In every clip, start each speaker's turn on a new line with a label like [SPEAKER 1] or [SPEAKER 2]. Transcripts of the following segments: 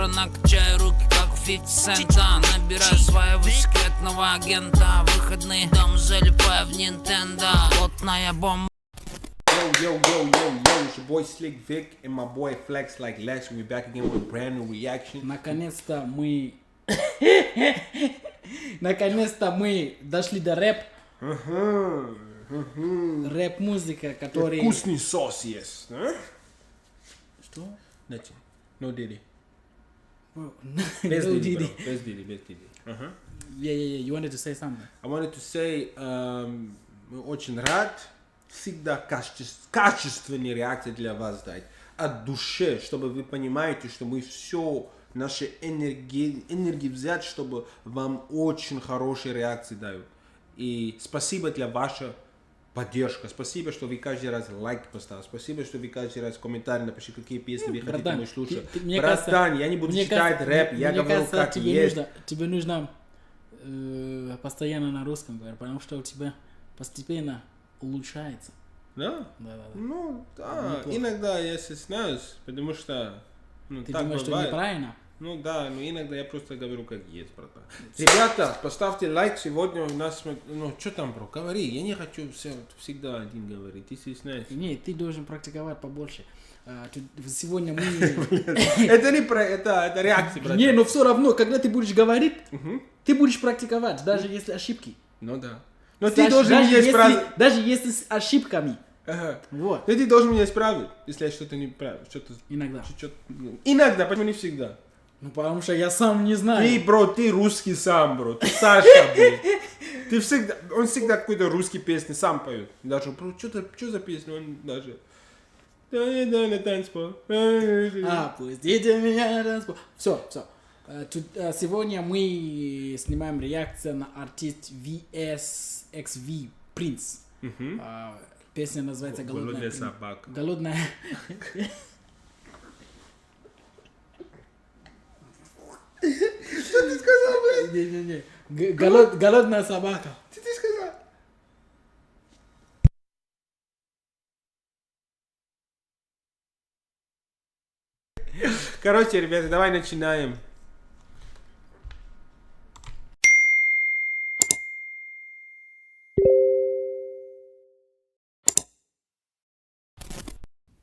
[SPEAKER 1] стороны, качаю руки, как у 50 цента. Набираю своего секретного агента. Выходные дом залипаю в Nintendo. Плотная бомба.
[SPEAKER 2] Yo, it's your boy Slick Vic and my boy Flex Like Lex. We're back again with a brand new reaction.
[SPEAKER 3] Наконец-то мы... Наконец-то мы дошли до рэп. Рэп-музыка, который...
[SPEAKER 2] Вкусный сос есть, да?
[SPEAKER 3] Что?
[SPEAKER 2] Nothing. No Diddy.
[SPEAKER 3] No
[SPEAKER 2] Без Diddy,
[SPEAKER 3] Diddy.
[SPEAKER 2] bro. Без Diddy.
[SPEAKER 3] Yeah. You wanted to say something?
[SPEAKER 2] I wanted to say, мы очень рад всегда качественные реакции для вас дать. От души, чтобы вы понимаете, что мы все наши энергии взять, чтобы вам очень хорошие реакции дают. И спасибо для вашей поддержки. Спасибо, что вы каждый раз лайк поставили. Спасибо, что вы каждый раз комментарий напишите, какие песни вы хотите мы слушать. Братан, я не буду читать рэп, я говорю как есть.
[SPEAKER 3] Тебе нужно постоянно на русском говорить, потому что у тебя постепенно улучшается.
[SPEAKER 2] Да?
[SPEAKER 3] Да.
[SPEAKER 2] Ну, да, иногда я стесняюсь, потому что... Ну,
[SPEAKER 3] Ты
[SPEAKER 2] так
[SPEAKER 3] думаешь, что
[SPEAKER 2] бывает.
[SPEAKER 3] неправильно?
[SPEAKER 2] Ну да, но иногда я просто говорю как есть, братан. Ребята, поставьте лайк, сегодня у нас... Ну, что там, бро, говори, я не хочу всегда один говорить, ты стесняешься.
[SPEAKER 3] Нет, ты должен практиковать побольше. Сегодня мы...
[SPEAKER 2] Это не про... Это реакция, братан.
[SPEAKER 3] Не, но все равно, когда ты будешь говорить, ты будешь практиковать, даже если ошибки.
[SPEAKER 2] Ну да. Но ты должен меня исправить.
[SPEAKER 3] Даже если с ошибками.
[SPEAKER 2] Ага.
[SPEAKER 3] Вот.
[SPEAKER 2] Но ты должен меня исправить, если я что-то не правильно.
[SPEAKER 3] Иногда.
[SPEAKER 2] Иногда, почему не всегда?
[SPEAKER 3] Ну, потому что я сам не знаю.
[SPEAKER 2] Ты, бро, ты русский сам, бро. Ты Саша, блин. Ты всегда... Он всегда какой-то русский песни сам поет. Даже, бро, что за песня? Он даже... На танцпол.
[SPEAKER 3] Пустите меня на танцпол. Все. Сегодня мы снимаем реакцию на артист VSXV Prince. Песня называется «Голодная
[SPEAKER 2] собака».
[SPEAKER 3] Голодная...
[SPEAKER 2] Что ты сказал, блядь?
[SPEAKER 3] Не. Голодная собака.
[SPEAKER 2] Что ты сказал? Короче, ребята, давай начинаем.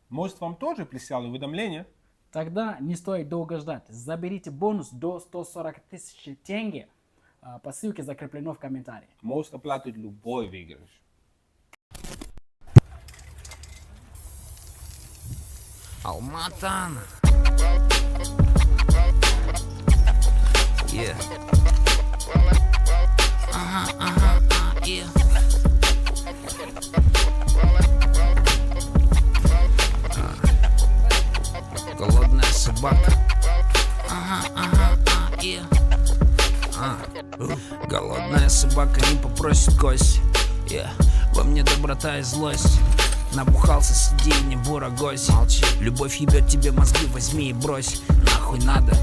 [SPEAKER 2] Может, вам тоже прислали уведомление?
[SPEAKER 3] Тогда не стоит долго ждать. Заберите бонус до 140 тысяч тенге по ссылке, закреплено в комментарии.
[SPEAKER 2] Может оплатить любой выигрыш.
[SPEAKER 1] Алматан. Yeah. Yeah. Голодная собака. Yeah. Голодная собака не попросит кость. Yeah. Во мне доброта и злость. Набухался, сиди и не бурагось. Молчи. Любовь ебет тебе мозги, возьми и брось. Нахуй надо.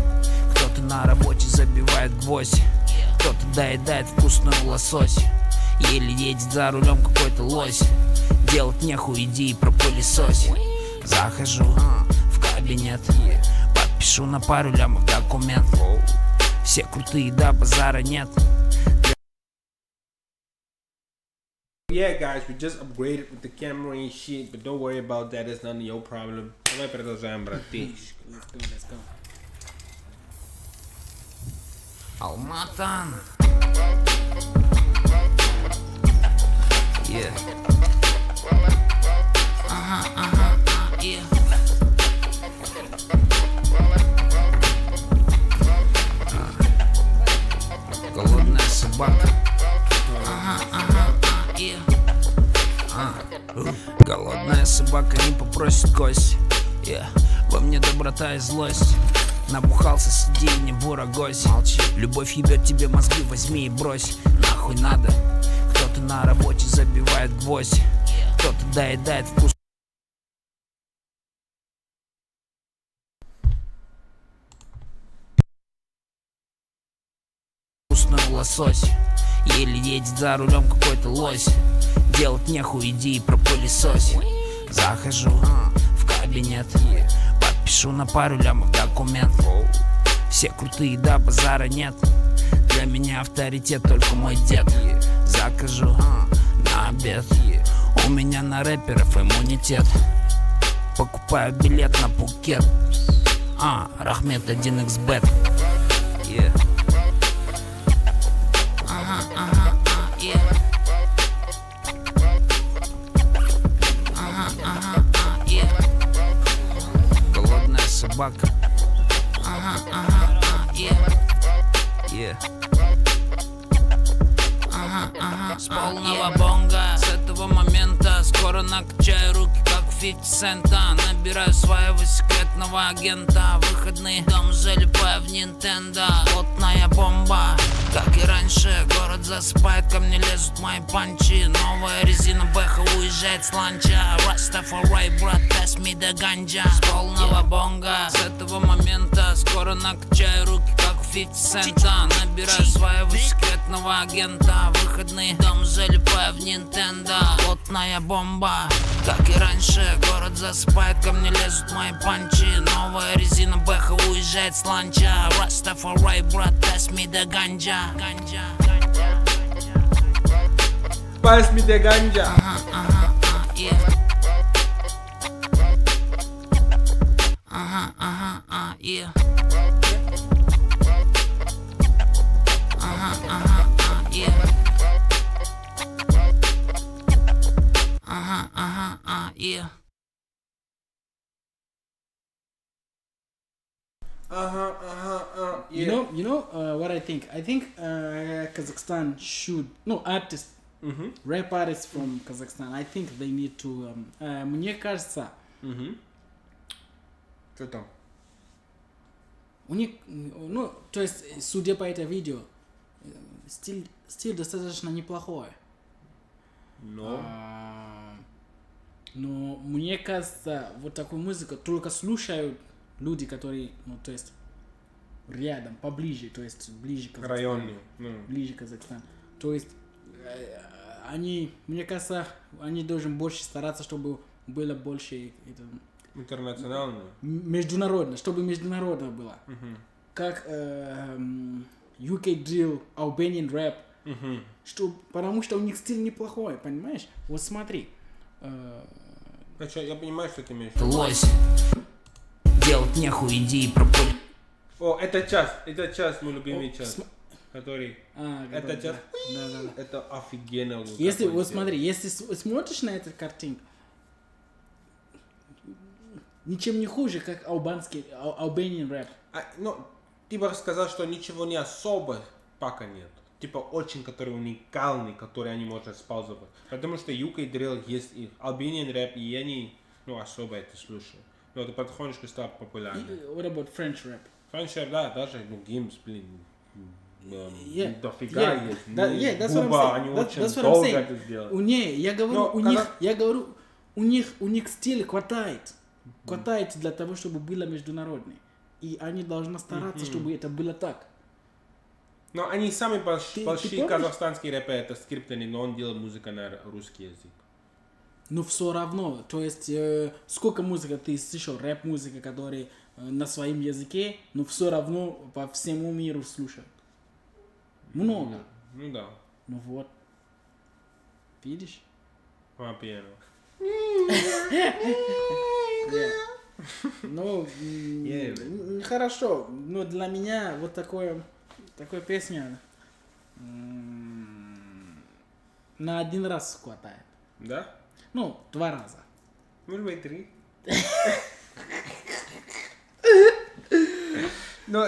[SPEAKER 1] Кто-то на работе забивает гвоздь. Кто-то доедает вкусную лосось. Еле едет за рулем какой-то лось. Делать нехуй, иди и пропылесось. Захожу в кабинет, подпишу на пару лямов документ. Все крутые, да, базара нет.
[SPEAKER 2] Yeah, guys, we just upgraded with the camera and shit, but don't worry about that, it's none of your problem. Давай продолжаем, братиш.
[SPEAKER 3] Let's go.
[SPEAKER 1] Алматан. Yeah. Yeah. Голодная собака. Yeah. Голодная собака не попросит кость. Yeah. Во мне доброта и злость. Набухался, сиди и не бурагось. Молчи. Любовь ебет тебе мозги, возьми и брось. Нахуй надо. Кто-то на работе забивает гвоздь. Кто-то доедает вкус. Вкусную лосось. Еле едет за рулем какой-то лось. Делать нехуй, иди и пропылесось. Захожу в кабинет, подпишу на пару лямов документ. Все крутые, да, базара нет. Для меня авторитет только мой дед. Закажу на обед. У меня на рэперов иммунитет. Покупаю билет на Пхукет. Рахмет 1xbet. Yeah. Yeah. Yeah. Голодная собака. Yeah. С полного бонга. С этого момента скоро накачаю руки, как у 50 цента. Набираю своего секретного агента. Выходные дом залипаю в Nintendo. Плотная бомба. Как и раньше, город засыпает, ко мне лезут мои панчи. Новая резина Бэха уезжает с ланча. Rastafari, брат, pass me the ganja. С полного бонга. С этого момента скоро накачаю руки, как у 50 цента. Набираю своего секретного агента. Выходные дом залипаю в Nintendo. Плотная бомба. Как и раньше, город засыпает, ко мне лезут мои панчи. Новая резина Бэха уезжает с ланча. Rastafari, брат, pass me the ganja.
[SPEAKER 2] Pass me the ganja.
[SPEAKER 1] Yeah. Yeah. Yeah. Yeah.
[SPEAKER 2] Yeah.
[SPEAKER 3] You know what I think? I think Kazakhstan should artists, rap artists from Kazakhstan. I think they need to. Мне кажется,
[SPEAKER 2] Что там?
[SPEAKER 3] у них, то есть, судя по этому видео, стиль достаточно неплохой.
[SPEAKER 2] Но.
[SPEAKER 3] Но мне кажется, вот такую музыку только слушают люди, которые, то есть, рядом, поближе, то есть, ближе к Казахстану.
[SPEAKER 2] Районные.
[SPEAKER 3] Ближе к Казахстану. То есть, они, мне кажется, они должны больше стараться, чтобы было больше
[SPEAKER 2] Интернациональные.
[SPEAKER 3] международно, чтобы международно было. Как UK Drill, Albanian Rap. Потому что у них стиль неплохой, понимаешь? Вот смотри.
[SPEAKER 2] Я понимаю, что ты имеешь.
[SPEAKER 1] Лось. Делать нехуй, иди и пропуль.
[SPEAKER 2] О, это час, мой любимый час. Который. Это час.
[SPEAKER 3] Да.
[SPEAKER 2] Это офигенно.
[SPEAKER 3] Если, вот смотри, если смотришь на эту картинку, ничем не хуже, как Albanian рэп.
[SPEAKER 2] Ты бы сказал, что ничего не особо пока нет. Типа очень, который уникальный, который они могут использовать. Потому что UK Drill есть и Albanian рэп, и они, особо это слушают. Но это потихонечку стало популярным.
[SPEAKER 3] What about French rap?
[SPEAKER 2] French rap, да, даже, Гимс, блин, дофига есть.
[SPEAKER 3] That's what I'm
[SPEAKER 2] Буба,
[SPEAKER 3] saying.
[SPEAKER 2] они
[SPEAKER 3] That's
[SPEAKER 2] очень
[SPEAKER 3] what I'm
[SPEAKER 2] долго
[SPEAKER 3] saying.
[SPEAKER 2] это сделали.
[SPEAKER 3] У них стиль хватает. Хватает для того, чтобы было международный. И они должны стараться, чтобы это было так.
[SPEAKER 2] Но они сами
[SPEAKER 3] Ты
[SPEAKER 2] большие
[SPEAKER 3] помнишь?
[SPEAKER 2] казахстанские рэперы, это скриптоны, но он делает музыку на русский язык.
[SPEAKER 3] Но все равно, то есть, сколько музыки ты слышал, рэп-музыка, которая на своем языке, но все равно по всему миру слушают. Много.
[SPEAKER 2] Ну да.
[SPEAKER 3] Ну вот. Видишь?
[SPEAKER 2] Пиано.
[SPEAKER 3] Ну, хорошо. Но для меня вот такая песня на один раз хватает.
[SPEAKER 2] Да?
[SPEAKER 3] 2 раза.
[SPEAKER 2] Может быть, 3. Но,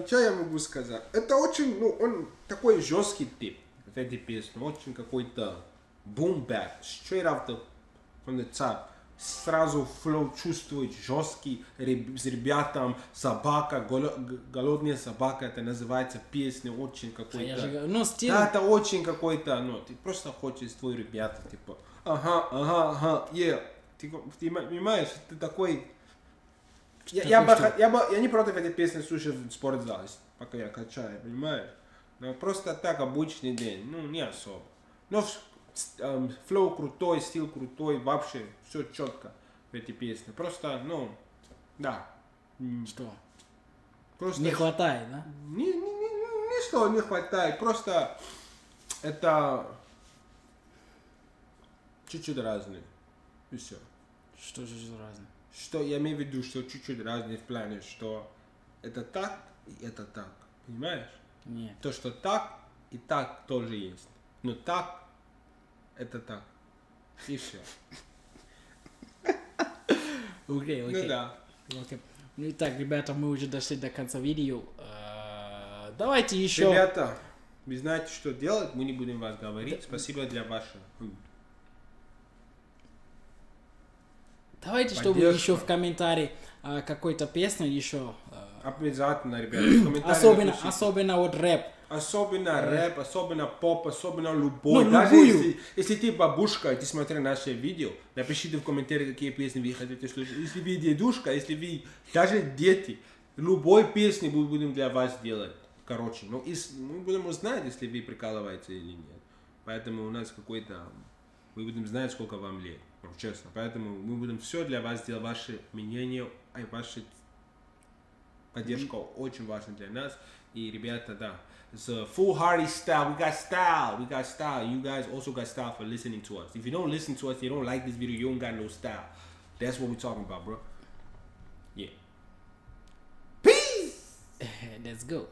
[SPEAKER 2] что я могу сказать? Это очень, он такой жесткий тип в этой песне. Очень какой-то boom bap, straight out from the top. Сразу флоу чувствует жесткий, с ребятам, собака, голодная собака, это называется песня, очень какой-то.
[SPEAKER 3] Стиль...
[SPEAKER 2] Да, это очень какой-то, ты просто хочешь твои ребята, типа, ага, ты понимаешь, ты такой... Я не против этой песни слушать в спортзале, пока я качаю, понимаешь? Но просто так, обычный день, не особо. Но флоу крутой, стиль крутой, вообще все четко в этой песне. Просто, да.
[SPEAKER 3] Что?
[SPEAKER 2] Просто
[SPEAKER 3] Не хватает, да?
[SPEAKER 2] не что не хватает, просто это чуть-чуть разные. И все.
[SPEAKER 3] Что же разное?
[SPEAKER 2] Что я имею в виду, что чуть-чуть разные в плане, что это так и это так. Понимаешь?
[SPEAKER 3] Нет.
[SPEAKER 2] То, что так и так тоже есть. Но так это так. И все.
[SPEAKER 3] Окей.
[SPEAKER 2] Ну да.
[SPEAKER 3] Окей. Ну итак, ребята, мы уже дошли до конца видео. Давайте еще...
[SPEAKER 2] Ребята, вы знаете, что делать, мы не будем вас говорить. Спасибо для вашего.
[SPEAKER 3] Давайте, чтобы
[SPEAKER 2] Поддержка.
[SPEAKER 3] еще в комментарии какой-то песню еще...
[SPEAKER 2] Обязательно, ребята. в комментариях
[SPEAKER 3] Особенно,
[SPEAKER 2] напишите.
[SPEAKER 3] особенно вот рэп.
[SPEAKER 2] Особенно рэп, особенно поп, особенно любой.
[SPEAKER 3] Ну,
[SPEAKER 2] Даже
[SPEAKER 3] любую.
[SPEAKER 2] если ты бабушка, и ты смотришь наше видео, напишите в комментариях, какие песни вы хотите слушать. Если вы дедушка, если вы даже дети, любой песни мы будем для вас делать. Короче, ну, мы будем узнать, если вы прикалываетесь или нет. Поэтому у нас какой-то... Мы будем знать, сколько вам лет. Ну, честно. Поэтому мы будем все для вас делать. Ваше мнение, ваша поддержка очень важна для нас. И, ребята, да. It's a foolhardy style. We got style. We got style. You guys also got style for listening to us. If you don't listen to us, you don't like this video, you don't got no style. That's what we're talking about, bro. Yeah. Peace!
[SPEAKER 3] Let's go.